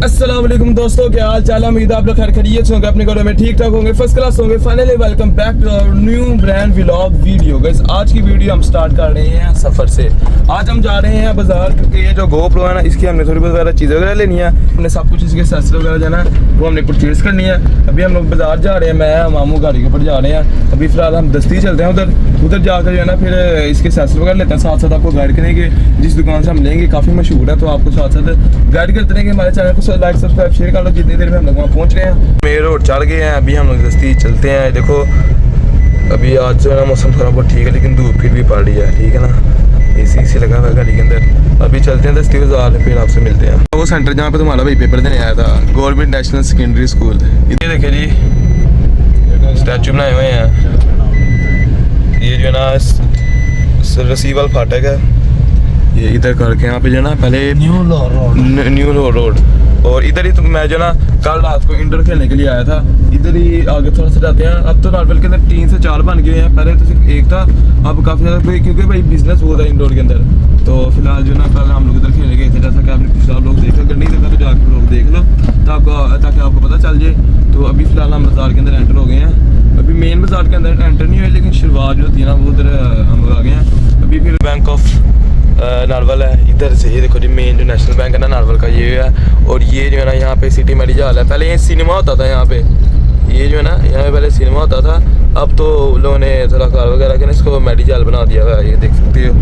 अस्सलाम वालेकुम दोस्तों, क्या हाल चाल है। उम्मीद है आप लोग खैर खैरियत से होंगे, अपने घरों में ठीक ठाक होंगे, फर्स्ट क्लास होंगे। Finally welcome back to our new brand vlog video. Guys आज की वीडियो हम स्टार्ट कर रहे हैं सफ़र से। आज हम जा रहे हैं बाजार, क्योंकि ये जो GoPro है ना, इसकी हमने थोड़ी बहुत वगैरह चीज़ें वगैरह लेनी है। हमने सब कुछ इसके एक्सेसरी वगैरह जो है ना वो हमने परचेज़ करनी है। अभी हम लोग बाजार जा रहे हैं, मैं मामू गाड़ी के ऊपर जा रहे हैं। अभी फिलहाल हम दस्ती चलते हैं उधर जाकर जो है ना फिर इसके एक्सेसरी वगैरह लेते हैं। साथ साथ आपको गाइड करेंगे जिस दुकान से हम लेंगे, काफ़ी मशहूर है, तो आपको साथ साथ गाइड करते रहेंगे। हमारे चैनल को लाइक सब्सक्राइब शेयर कर लो। जितनी देर में हम लोग वहाँ पहुँच रहे हैं, मेन रोड चढ़ गए हैं। अभी हम लोग दस्ती चलते हैं। देखो अभी आज जो है ना मौसम थोड़ा बहुत ठीक है, लेकिन धूप फिर भी पड़ रही है, ठीक है ना। एसी लगा हुआ है गाड़ी के अंदर। अभी चलते हैं दस्ती बाजार, फिर आपसे मिलते हैं। वो सेंटर जहाँ पे तुम्हारा भाई पेपर देने आया था, गवर्नमेंट नेशनल सेकेंडरी स्कूल। ये देखे जी स्टैचू बनाए हुए हैं। ये जो है ना रसीवाल फाटक है, ये इधर करके यहाँ पे जो है ना पहले न्यू लाहौर रोड। और इधर ही तो मैं जो ना कल रात को इंडोर खेलने के लिए आया था। इधर ही आगे थोड़ा सा जाते हैं। अब तो नार्वल के अंदर 3 से 4 बन गए हैं, पहले तो सिर्फ एक था, अब काफ़ी ज़्यादा, क्योंकि भाई बिजनेस बहुत है इंडोर के अंदर। तो फिलहाल जो ना कल हम लोग इधर खेलने गए थे, जैसा कि आपने पिछला लोग देखा, अगर नहीं देखा तो जाकर लोग देख लो ताकि आपको पता चल जाए। तो अभी फिलहाल हम बाज़ार के अंदर एंटर हो गए हैं। अभी मेन बाज़ार के अंदर एंटर नहीं हुए, लेकिन शुरुआत जो होती है ना वो उधर हम लोग आ गए हैं। अभी फिर बैंक ऑफ नारवल है इधर से। ये देखो जी मेन जो नेशनल बैंक है ना नारवल का, ये है। और ये जो है ना यहाँ पे सिटी मेडिजाल है। पहले ये सिनेमा होता था यहाँ पे, ये जो है ना यहाँ पे पहले सिनेमा होता था। अब तो लोगों ने थोड़ा कार वगैरह के ना इसको मेडिजाल बना दिया हुआ है। ये देख सकते हो,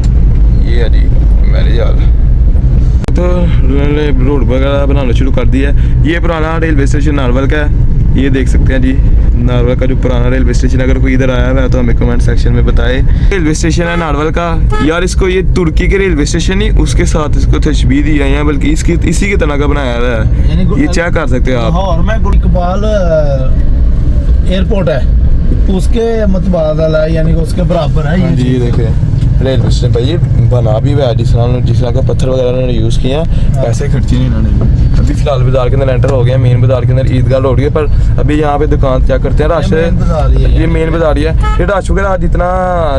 ये है जी मेडिजाल। तो उन्होंने रोड वगैरह बनाना शुरू कर दिया है। ये पुराना रेलवे स्टेशन नारवल का है, ये देख सकते हैं जी नारवल का जो पुराना रेलवे स्टेशन। अगर कोई इधर आया हुआ है तो हमें कमेंट सेक्शन में बताए। रेलवे स्टेशन है नारवल का यार, इसको ये तुर्की के रेलवे स्टेशन नहीं, उसके साथ इसको तशबीह दी है, बल्कि इसकी इसी की तरह का बनाया हुआ है। ये चेक कर सकते हो आप। लाहौर में गुलकबाल एयरपोर्ट है, उसके मुतबादल है, यानी कि उसके बराबर है। जी ये देखें रेलवे स्टेशन पर ये बना भी हुआ है, जिस तरह का पत्थर वगैरह उन्होंने यूज़ किया है, पैसे खर्चे नहीं इन्होंने। अभी फिलहाल बाजार के अंदर एंटर हो गए हैं। मेन बाजार के अंदर ईदगाह रोड है, पर अभी यहाँ पे दुकान चेक करते हैं। रश ये मेन बाजार ही है। ये रश वगैरह आज इतना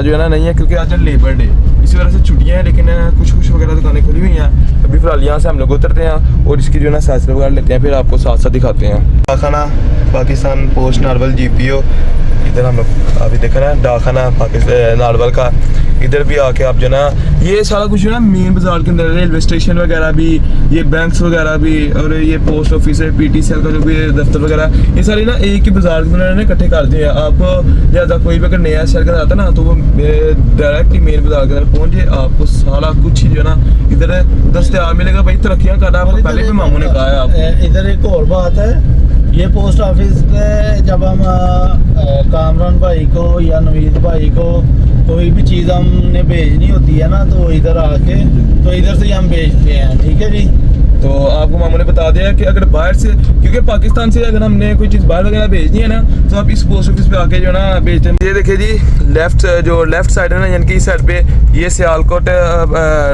जो है ना नहीं है, क्योंकि आज लेबर डे, इसी वजह से छुट्टियाँ हैं, लेकिन कुछ वगैरह दुकानें खुली हुई हैं। अभी फिलहाल यहाँ से हम लोग उतरते हैं और इसकी जो है ना सैसर वगैरह लेते हैं, फिर आपको साथ साथ दिखाते हैं। डाखाना पाकिस्तान पोस्ट नारवल GPO, इधर हम लोग अभी देख रहे हैं डाखाना पाकिस्तान नारवल का। इधर भी आके आप जो ना ये सारा कुछ जो ना मेन बाजार के अंदर, रेलवे स्टेशन वगैरह भी, ये बैंक्स वगैरह भी, और ये पोस्ट ऑफिस है, PTCL का जो भी दफ्तर वगैरह, ये सारी ना एक ही बाजार के अंदर इकट्ठे कर दिए हैं। आप ज़्यादा कोई भी अगर नया शहर का आता है ना, तो वो डायरेक्ट ही मेन बाजार के अंदर पहुँच जाए, आपको सारा कुछ जो ना इधर दस्तयाब मिलेगा। भाई तरक्कियाँ कर रहा है, आपको पहले भी मामू ने कहा है आपको। इधर एक और बात है, ये पोस्ट ऑफिस पे जब हम कामरान भाई को या नवीद भाई को कोई भी चीज़ हमने भेजनी होती है ना, तो इधर आके तो इधर से हम भेजते हैं, ठीक है जी। तो आपको मामू ने बता दिया कि अगर बाहर से, क्योंकि पाकिस्तान से अगर हमने कोई चीज़ बाहर वगैरह भेजनी है ना, तो आप इस पोस्ट ऑफिस पे आके जो ना भेजते हैं। ये देखिए जी लेफ्ट साइड है ना, यानी कि इस साइड पे ये सियालकोट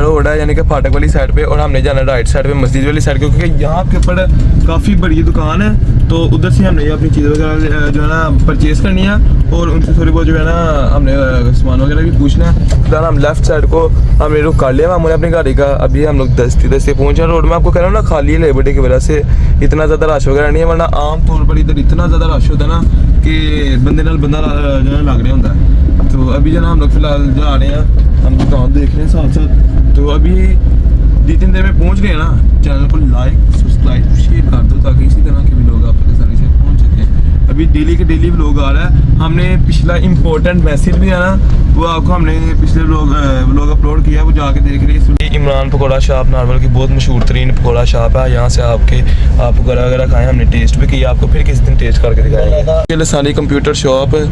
रोड है, यानी कि फाटक वाली साइड पे, और हमने जाना राइट साइड पे मस्जिद वाली साइड, क्योंकि यहाँ के ऊपर काफ़ी बड़ी दुकान है। तो उधर से हमने अपनी चीज़ वगैरह जो है ना परचेज़ करनी है, और उनसे थोड़ी बहुत जो है ना हमने सामान वगैरह भी पूछना है। फिलहाल हम लेफ्ट साइड को हमने रुक कर लिया मामू ने अपनी गाड़ी का। अभी हम लोग दस्ती पहुँचे रोड में। आपको कह रहा हूँ ना, खाली है लेबर डे की वजह से इतना ज़्यादा रश वगैरह नहीं है, वरना आम तौर पर इधर इतना ज़्यादा रश होता है ना कि बंदे नाल बंदा जो है लग रहा होता है। तो अभी जो ना हम लोग फिलहाल जा रहे हैं, हम दुकान देख रहे हैं साथ साथ। तो अभी 2-3 देर में पहुँच गए ना। चैनल को लाइक सब्सक्राइब शेयर कर दो, ताकि इसी तरह के भी लोग आप तक आसानी से पहुँच सकें। अभी डेली के डेली व्लॉग आ रहा है। हमने पिछला इम्पोर्टेंट मैसेज भी है ना, वो आपको हमने पिछले व्लॉग अपलोड किया, वो जाके देख रही है। इमरान पकौड़ा शॉप नारवल की बहुत मशहूर तरीन पकौड़ा शॉप है। यहाँ से आप पकौड़ा वगैरह खाएँ, हमने टेस्ट भी किया, आपको फिर किसी दिन टेस्ट करके दिखाएंगे। ये लसानी कंप्यूटर शॉप है।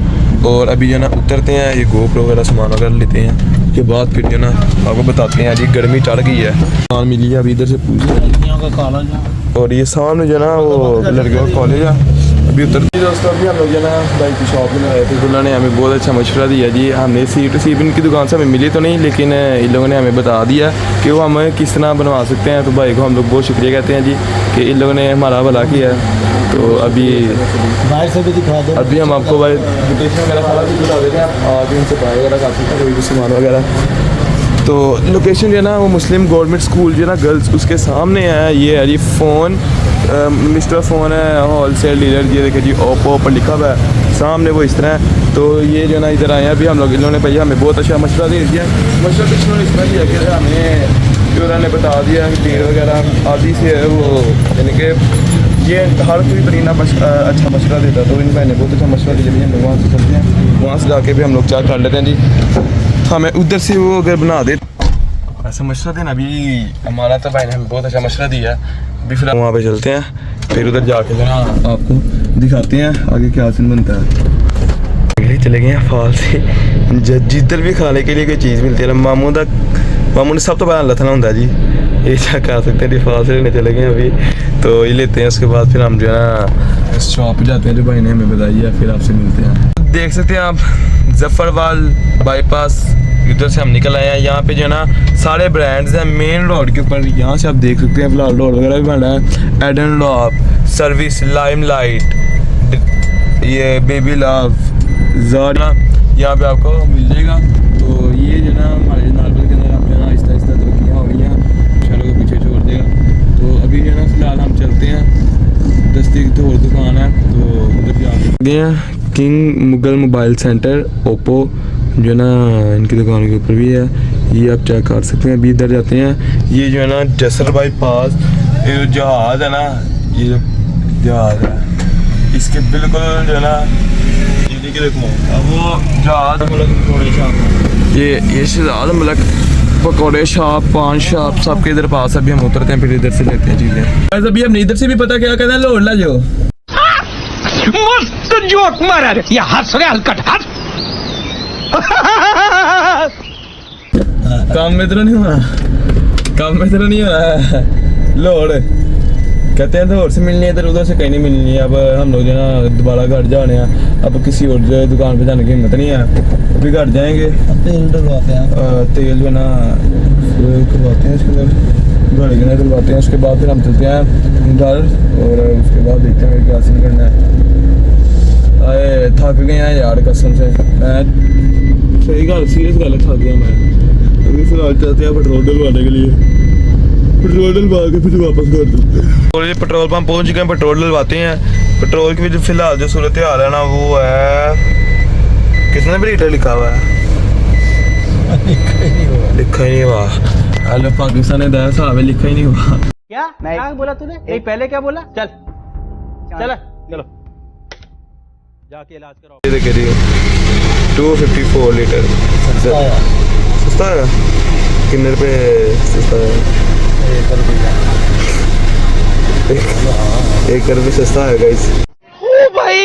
और अभी जो ना उतरते हैं, ये GoPro वगैरह सामान वगैरह लेते हैं, के बाद फिर जो ना आपको बताते हैं। जी गर्मी चढ़ गई है, सामान मिली है, अभी इधर से पूछ। और ये सामने जो ना वो लड़कियों का कॉलेज है। अभी उतरते दोस्तों, अभी हम लोग जो ना बाइक की शॉप में आए थे, तो उन्होंने हमें बहुत अच्छा मशवरा दिया जी। हमने सीट इनकी दुकान से हमें मिली तो नहीं, लेकिन इन लोगों ने हमें बता दिया कि वो हमें किस तरह बनवा सकते हैं। तो भाई को हम लोग बहुत शुक्रिया कहते हैं जी कि इन लोगों ने हमारा भला किया है। तो अभी बाहर से भी दिखा दो। अभी हम आपको भाई लोकेशन वगैरह सारा कुछ बता देते हैं, आप आगे उनसे बाय वगैरह कर सकते हैं, कोई भी सामान वगैरह। तो लोकेशन जो है ना वो मुस्लिम गवर्नमेंट स्कूल जो है ना गर्ल्स उसके सामने है। ये है जी फ़ोन, मिस्टर फ़ोन है होल सेल डीलर। ये देखिए जी ओप्पो पर लिखा हुआ है सामने, वो इस तरह है। तो ये जो है ना इधर आए हैं अभी हम लोग, इन्होंने भैया हमें बहुत अच्छा मशवरा दे दिया। मशवरा तो इन्होंने इस तरह दिया कि हमें जो उन्होंने बता दिया कि भीड़ वगैरह आदि से है वो, यानी कि ये हर कोई बरीना अच्छा मशवरा देता है। तो इन भाई ने बहुत अच्छा मशवरा दिया। हम लोग वहाँ से चलते हैं, वहाँ से जाके भी हम लोग चाय कर लेते हैं जी। हमें उधर से वो अगर बना दे ऐसा मशवरा देना भी हमारा, तो भाई ने हमें बहुत अच्छा मशवरा दिया है। अभी फिलहाल वहाँ पे चलते हैं, फिर उधर जाके जो ना आपको दिखाते हैं आगे क्या सीन बनता है। चले गए हैं फॉल से, जिधर भी खाने के लिए कोई चीज़ मिलती है मामू ने सब तो पहले लथना होता है जी। ये क्या कर सकते हैं, फॉल से लेने चले गए अभी, तो ये लेते हैं। उसके बाद फिर हम जो है ना शॉप पे जाते हैं जो भाई ने हमें बताई है, फिर आपसे मिलते हैं। देख सकते हैं आप जफरवाल बाईपास, इधर से हम निकल आए हैं। यहाँ पे जो है ना सारे ब्रांड्स हैं मेन रोड के ऊपर। यहाँ से आप देख सकते हैं फिलहाल रोड वगैरह भी बन रहा है। एडन लॉप सर्विस, लाइमलाइट, ये बेबी लव, ज़ारा यहाँ पे आपको मिल जाएगा। तो ये जो ना हमारे नार्बल के अंदर आप जो है ना आहिस्ता तरक्कियाँ हो गई हैं, शहरों को पीछे छोड़ देगा। तो अभी जो है ना फिलहाल हम चलते हैं, दस्ती की तो और दुकान है तो उधर जाते हैं। King Mughal mobile centre Oppo जो है ना इनकी दुकान के ऊपर भी है, ये आप चेक कर सकते हैं। अभी इधर जाते हैं। ये जो है ना जसर बाईपास, ये जो जहाज़ है ना, ये जो जहाज़ है इसके बिल्कुल जो है ना वो जहाज़ पकौड़े शॉप, ये शहजाद मलक पकौड़े शॉप, पान शॉप सबके इधर पास। अभी हम उतरते हैं, फिर इधर से लेते हैं चीज़ें। अभी हमने इधर से भी पता क्या कहना है, लोड ला जो मस्त जोक मारा रे, ये हंस रहे हलकट हंस। काम में तो नहीं होना, काम में तो नहीं होना लोड कहते हैं तो और से मिलनी है, इधर उधर से कहीं नहीं मिलनी है। अब हम लोग जो ना दोबारा घर जाने हैं, अब किसी और दुकान पे जाने की हिम्मत नहीं है। अभी घर जाएंगे, तेल डलवाते हैं, तेल जो है ना करवाते हैं इसके अंदर, गाड़ी के अंदर डलवाते हैं। उसके बाद फिर हम चलते हैं घर, और उसके बाद देखते हैं क्या सीन करना है। आए थक गए हैं यार कसम से, मैं सही गल सीरियस गल थक गया मैं। अभी फिलहाल चलते हैं पेट्रोल डलवाने के लिए, पेट्रोल डलवा के फिर वापस कर देते हैं। और ये पेट्रोल पंप पहुंच गए, पेट्रोल डलवाते हैं। पेट्रोल की भी फिलहाल जो सूरत हाल है ना वो है, कितने भी लीटर लिखा हुआ है, लिखा ही नहीं हुआ। हेलो पाकिस्तान ने दया साहब लिखा ही नहीं हुआ। क्या क्या बोला तूने? नहीं पहले क्या बोला? चल चल चलो जाके इलाज कराओ। ये देखिए 254 लीटर सस्ता है। कितने रुपए सस्ता है? 1 रुपये सस्ता है गाइस। ओ भाई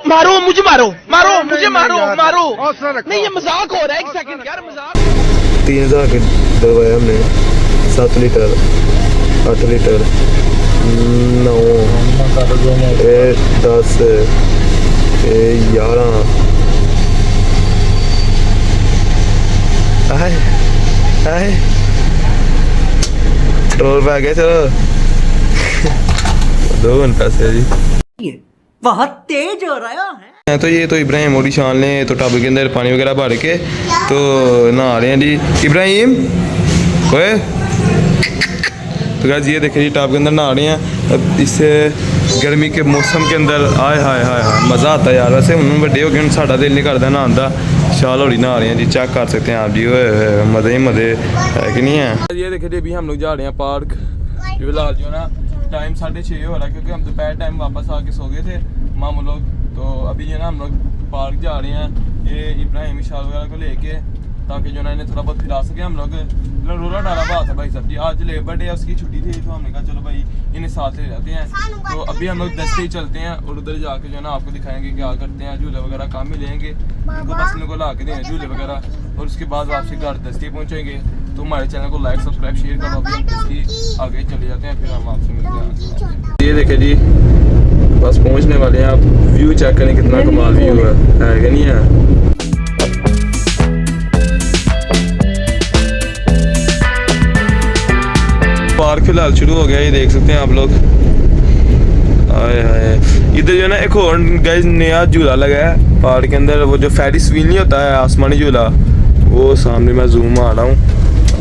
मारो मुझे, मारो मारो मुझे, मारो मारो। नहीं ये मजाक हो रहा है, 1 सेकंड यार मजाक। 3000 के डलवाया हमने, 7 लीटर, 8 लीटर, 9, 10, 11 आए आए पेट्रोल पे आ गया। चलो दो पैसे जी, बहुत तेज हो रहा है। तो ये तो इब्राहिम और ईशान ने तो टब के अंदर पानी वगैरह भर के तो नहा रहे हैं जी। इब्राहिम ओए, तो गाइस ये देखिए जी टब के अंदर नहा रहे हैं। अब इससे गर्मी के मौसम के अंदर आए हाय हाय हाय मज़ा आता है यार। वैसे उन्होंने बड़े हो गए, साड़ा दिल नहीं करता नहाने का। शाल होली नहा रहे हैं जी, चेक कर सकते हैं आप जी। मज़े ही मज़े है कि नहीं है। ये देखिए जी अभी हम लोग जा रहे हैं पार्क। फिलहाल जो ना टाइम 6:30 हो रहा है, क्योंकि हम दोपहर टाइम वापस आके सो गए थे मामू लोग। तो अभी जो ना हम लोग पार्क जा रहे हैं, ये इब्राहिम इशाल वगैरह को लेके, ताकि जो ना इन्हें थोड़ा बहुत खिला सके। हम लोग रोला डाला हुआ था भाई साहब जी, आज लेबर डे है, उसकी छुट्टी थी, तो हमने कहा चलो भाई इन्हें साथ ले जाते हैं। तो अभी हम लोग 10 से ही चलते हैं, और उधर जाके जो ना आपको दिखाएंगे क्या करते हैं। झूले वगैरह काम में लेंगे इनको, बस इनको ला के दें झूले वगैरह, और उसके बाद वापसी घर 10 से पहुँचेंगे। तो हमारे चैनल को लाइक सब्सक्राइब शेयर करो। अभी हम आगे चले जाते हैं, फिर हम आपसे मिलते हैं। ये देखिए जी बस पहुँचने वाले हैं। आप व्यू चेक करें कितना कमाल व्यू है कि नहीं है। पार्क फिलहाल शुरू हो गया, ये देख सकते हैं आप लोग। आए हाय इधर जो है ना एक और गाइस नया झूला लगा है पार्क के अंदर, वो जो फेरिस व्हील नहीं होता है आसमानी झूला, वो सामने मैं जूम आ रहा हूँ,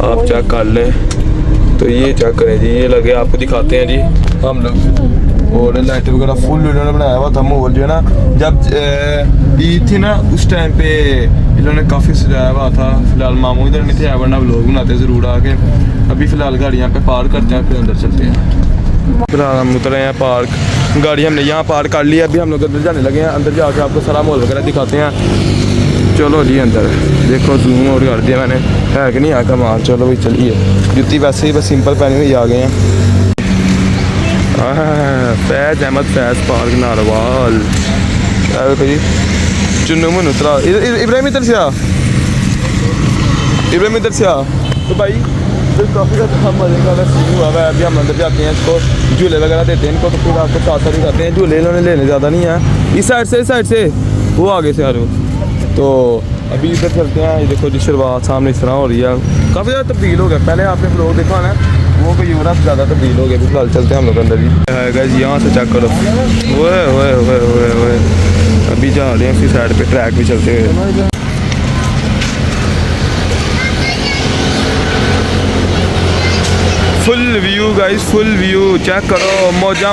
आप चेक कर लें। तो ये चेक करें जी, ये लगे आपको दिखाते हैं जी हम लोग। और लाइट वगैरह फुल इन्होंने बनाया हुआ था। माहौल जो है ना, जब ईद थी ना उस टाइम पे इन्होंने काफ़ी सजाया हुआ था। फिलहाल मामू इधर नहीं थे, वरना व्लॉग बनाते ज़रूर आके। अभी फ़िलहाल गाड़ी यहाँ पे पार्क करते हैं, फिर अंदर चलते हैं। फिलहाल हम उतरे हैं पार्क, गाड़ी हमने यहाँ पार्क कर ली है। अभी हम लोग अंदर जाने लगे हैं, अंदर जाके आपको सारा माहौल वगैरह दिखाते हैं। चलो जी अंदर देखो, जूम और कर दिया मैंने, है कि नहीं आका मार। चलो भाई चलिए, जुत्ती वैसे ही बस सिंपल पहनी हुई आ गए हैं। फैज़ अहमद फैज़ पार्क नारवाल भाई। चुन्नू मुन उतरा, इब्राहिम इधर से आ, इब्राहिम इधर से आ। तो भाई तो काफ़ी ज़्यादा मज़े का सीन हुआ है। अभी हम अंदर जाते हैं, इसको झूले वगैरह देते हैं इनको, तो फिर आपको साथ साथ दिखाते हैं। झूले इन्होंने लेने ज़्यादा नहीं है, इस साइड से वो आगे से आ रहे हो। तो अभी इधर चलते हैं। ये देखो जी शुरुआत सामने इस तरह हो रही है, काफ़ी ज़्यादा तब्दील हो गया। पहले आपने लोग देखा ना, वो कोई यूरा ज़्यादा तब्दील हो गया। फिलहाल चलते हैं हम लोग अंदर जी। गाइस यहाँ से चेक करो, ओए अभी जा रहे हैं उसी साइड पे, ट्रैक भी चलते हुए। Full view guys, full view check करो, मौजा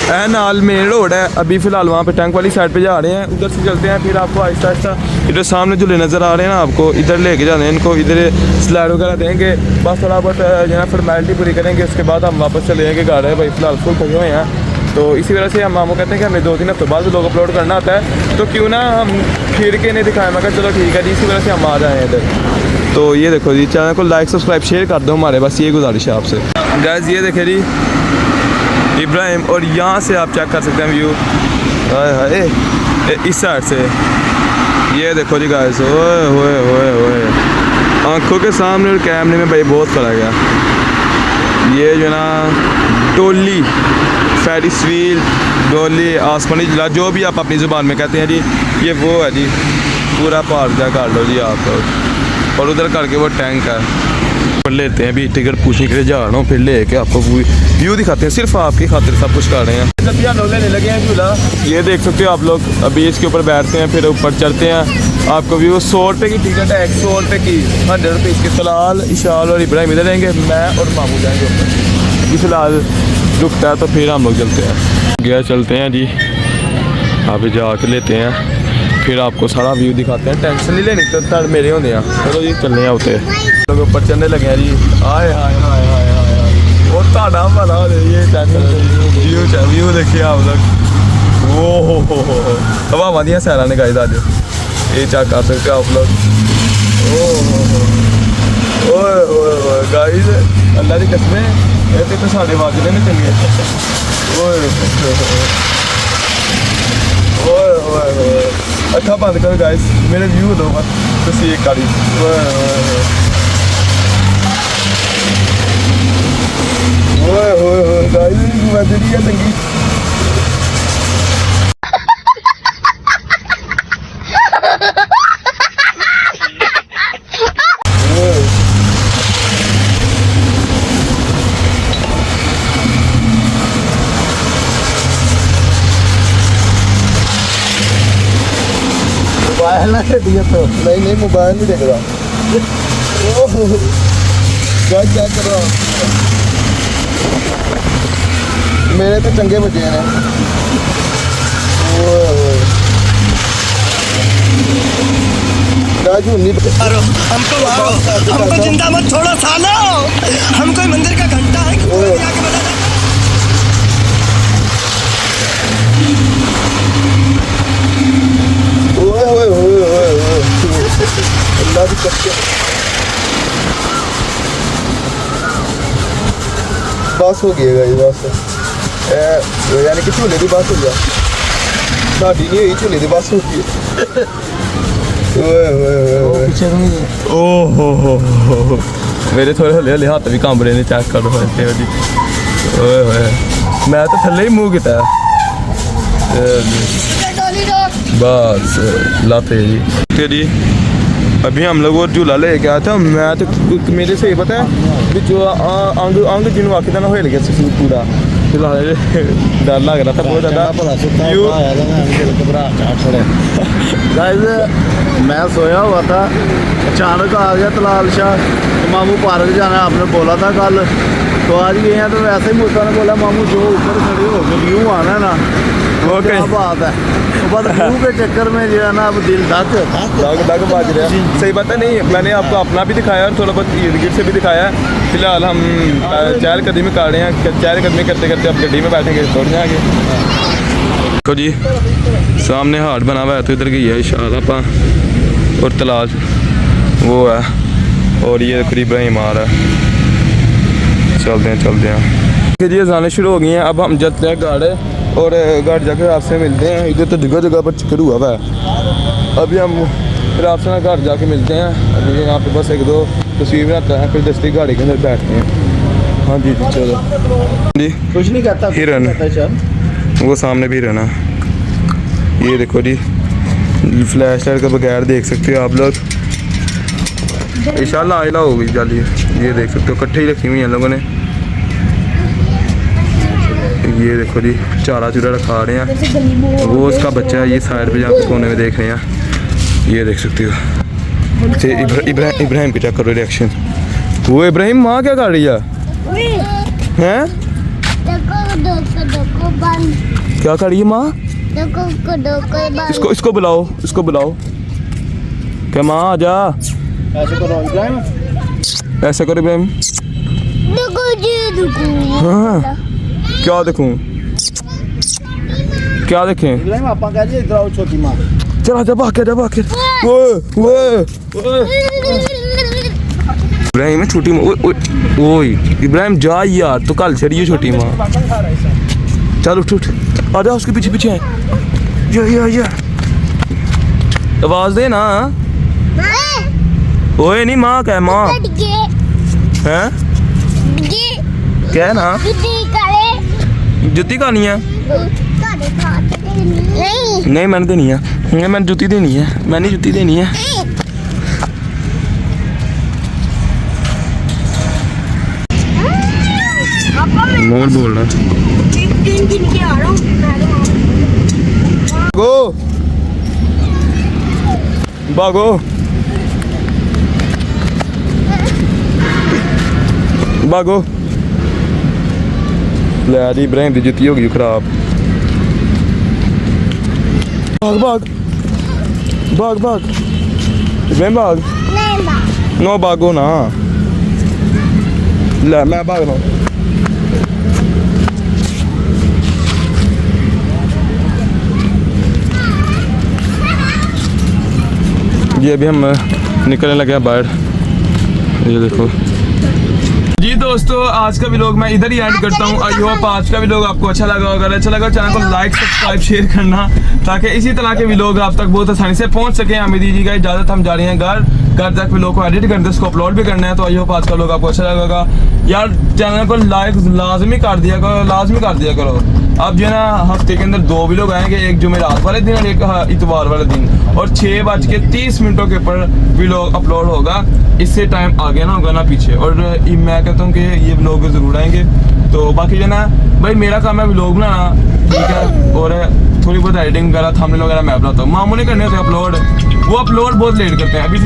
है नाल मेन रोड है। अभी फिलहाल वहाँ पे टैंक वाली साइड पे जा रहे हैं, उधर से चलते हैं। फिर आपको आहिस्ता आहिस्ता इधर सामने झूले नज़र आ रहे हैं ना, आपको इधर लेके जाने हैं इनको। इधर स्लाइड वगैरह देंगे, बस थोड़ा बहुत जो है फॉर्मेलिटी पूरी करेंगे, उसके बाद हम वापस चले जाएंगे घर है भाई। फिलहाल फुल थके हुए हैं, तो इसी वजह से हम मामू कहते हैं कि हमें 2-3 हफ्तों बाद लोग अपलोड करना आता है, तो क्यों ना हम फिर के नहीं दिखाएं। मैं कहा चलो ठीक है जी, इसी वजह से हम आ जाए हैं इधर। तो ये देखो जी, चैनल को लाइक सब्सक्राइब शेयर कर दो हमारे, बस ये गुजारिश है आपसे। गाइस ये देखे जी इब्राहिम, और यहाँ से आप चेक कर सकते हैं व्यू, हाय इस साइड से ये देखो जी गाइस। ओए आँखों के सामने और कैमरे में भाई बहुत फ़र्क है। ये जो ना डोली, फेरिस व्हील, डोली, आसमानी जिला, जो भी आप अपनी ज़ुबान में कहते हैं जी, ये वो है जी। पूरा पार्क जा कर लो जी आप लोग, और उधर करके वो टैंक है। पर लेते हैं अभी टिकट पूछने के लिए जा रहा हूँ, फिर लेके आपको व्यू दिखाते हैं। सिर्फ आपकी खातिर सब कुछ कर रहे हैं। जब हम लोग लेने लगे हैं झूला, ये देख सकते हो आप लोग। अभी इसके ऊपर बैठते हैं, फिर ऊपर चढ़ते हैं। आपको व्यू 100 रुपये की टिकट है, 100 रुपये की, 100 रुपीज़ की। फिलहाल इशाल और इब्राहिम इधर रहेंगे, मैं और मामू जाएंगे ऊपर। फिलहाल रुकता है तो फिर हम लोग चलते हैं। गया चलते हैं जी, अभी जाके लेते हैं, फिर आपको सारा व्यू दिखाते हैं। टेंशन नहीं लेनी, तो तड़ मेरे होंगे हैं। चलो जी चलने हैं उते, लोग ऊपर चढ़ने लगे हैं जी। हाय और ताड़ा वाला ये व्यू देखिए आप लोग। वो हवा वादियाँ सैरा ने गाइस आज ये चेक कर सकते हो आप लोग। ओए गाइस, अल्लाह की कसम ये तो साढ़े वाजने में चंगे। ओए अच्छा बंद करो गाइस, मेरे व्यू दो बस, तो ये गाड़ी गाइस मजे की तंगी। मोबाइल ना दिया तो नहीं मोबाइल नहीं देख रहा। क्या कर रहा हूँ, मेरे तो चंगे बचे हैं। हमको जिंदा मत छोड़ो सालो, हम कोई मंदिर का घंटा है कि कोई आके बता दे। अल्लाह की कसम, बस हो गई है बस, यानी कि झूले की बस हो गया, साड़ी नहीं हुई, झूले की बस हो गई। ओहो मेरे थोड़े हले हले हाथ भी कांब रहे ने, चेक करो। मैं तो थले ही मुँह किया बस लाते जी। अभी हम लोग और झूला ले गया था, मैं तो मेरे से ही पता है भी जो अंग जिन्होंने आखिर ना हिल गया पूरा, फिलहाल डर लग रहा था बहुत ज़्यादा। भला सुता You- हुआ आया था, मैं दिल घबरा चाट छोड़े। गाइस मैं सोया हुआ था, अचानक आ गया तलाल शाह, तो मामू पार्क जाना है, आपने बोला था कल, तो आज गए हैं। तो वैसे ही मुस्ता ने बोला मामू जो ऊपर खड़े हो गए यूँ आना है ना, वो क्या कहीं- बात है। तो बस व्यू के चक्कर में जो है ना अब दिल धक दाग बाज रहा है। सही बात है। नहीं, मैंने आपको अपना भी दिखाया और थोड़ा बहुत इर्द गिर्द से भी दिखाया। फिलहाल हम चहलकदमी कर रहे हैं। चहलकदमी करते करते अब गड्डी में बैठेंगे, थोड़ी आगे। देखो जी सामने हाट बना हुआ है, तो इधर गई है शाला पा और तलाश वो है, और ये करीब इब्राहिम आ रहा है। चलते हैं कि जी जाने शुरू हो गई हैं। अब हम जाते हैं गाड़े, और गाड़ जाकर आपसे मिलते हैं। इधर तो जगह जगह पर चक्कर हुआ हुआ है। अभी हम फिर आपसे ना घर जाके मिलते हैं। अभी यहाँ पे बस एक दो तस्वीर बनाता है, फिर दस्ती गाड़ी के अंदर बैठते हैं। हाँ जी चलो जी। कुछ नहीं कहता, हिरन। वो सामने भी रहना, ये देखो जी फ्लैश लाइट के बगैर देख सकते हो आप लोग। इंशाल्लाह आइला होगी जाली, ये देख सकते हो इकट्ठे ही रखी हुई हैं लोगों ने। ये देखो जी चारा चूरा रखा रहे हैं। वो उसका बच्चा है, ये साइड पे जाकर कोने में देख रहे हैं। ये देख सकते हो। इब्राहिम की चेक करो रिएक्शन। वो इब्राहिम माँ क्या कर रही है हैं? क्या कर रही है माँ? इसको बुलाओ, इसको बुलाओ। क्या माँ आ जा, ऐसे करो इब्राहिम, ऐसा करो इब्राहिम। हाँ क्या देखूं, क्या देखें? इब्राहिम आपा कह रही इधर आओ छोटी माँ। चला जा भाग जा भाग। वो इब्राहिम छोटी माँ। ओए इब्राहिम जा यार, तो कल छड़िए छोटी माँ। चल उठ उठ, आ जा उसके पीछे पीछे। या आवाज दे ना। ओए नहीं माँ क्या माँ हैं? क्या है ना? जुत्ती खानी है? नहीं मैंने देनी है, नहीं मैंने जुत्ती देनी है, मैंने जुत्ती देनी है। मोर बोल रहा गो भागो भागो। ले जी इब्राहिम की जुत्ती हो गई खराब। भाग भाग भाग भाग इब्राहिम भाग। नो भागो ना, ले मैं भाग रहा हूँ। ये अभी हम निकलने लगे हैं बाहर। ये देखो जी दोस्तों, आज का व्लॉग मैं इधर ही एंड करता हूँ। आई होप आज का व्लॉग आपको अच्छा लगा होगा। अच्छा लगा चैनल को लाइक सब्सक्राइब शेयर करना, ताकि इसी तरह के व्लॉग आप तक बहुत आसानी से पहुँच सके। हमें दीजिएगा इजाज़त, हम जा रहे हैं घर तक व्लॉग को एडिट करते, उसको अपलोड भी करना है। तो आई होप आज का व्लॉग आपको अच्छा लगेगा। यार चैनल को लाइक लाजमी कर दिया करो। अब जो है ना हफ्ते के अंदर 2 व्लॉग आएंगे, एक जुमेरात वाले दिन और एक इतवार वाले दिन, और 6:30 के ऊपर व्लॉग अपलोड होगा। इससे टाइम आगे ना होगा ना पीछे, और मैं कहता हूँ कि ये व्लॉग ज़रूर आएंगे। तो बाकी जो है ना भाई मेरा काम है व्लॉग बनाना, ठीक है, और थोड़ी बहुत एडिटिंग वगैरह थंबनेल वगैरह मैं बनाता हूँ। मामू ने करने होते अपलोड, वो अपलोड बहुत लेट करते हैं। अभी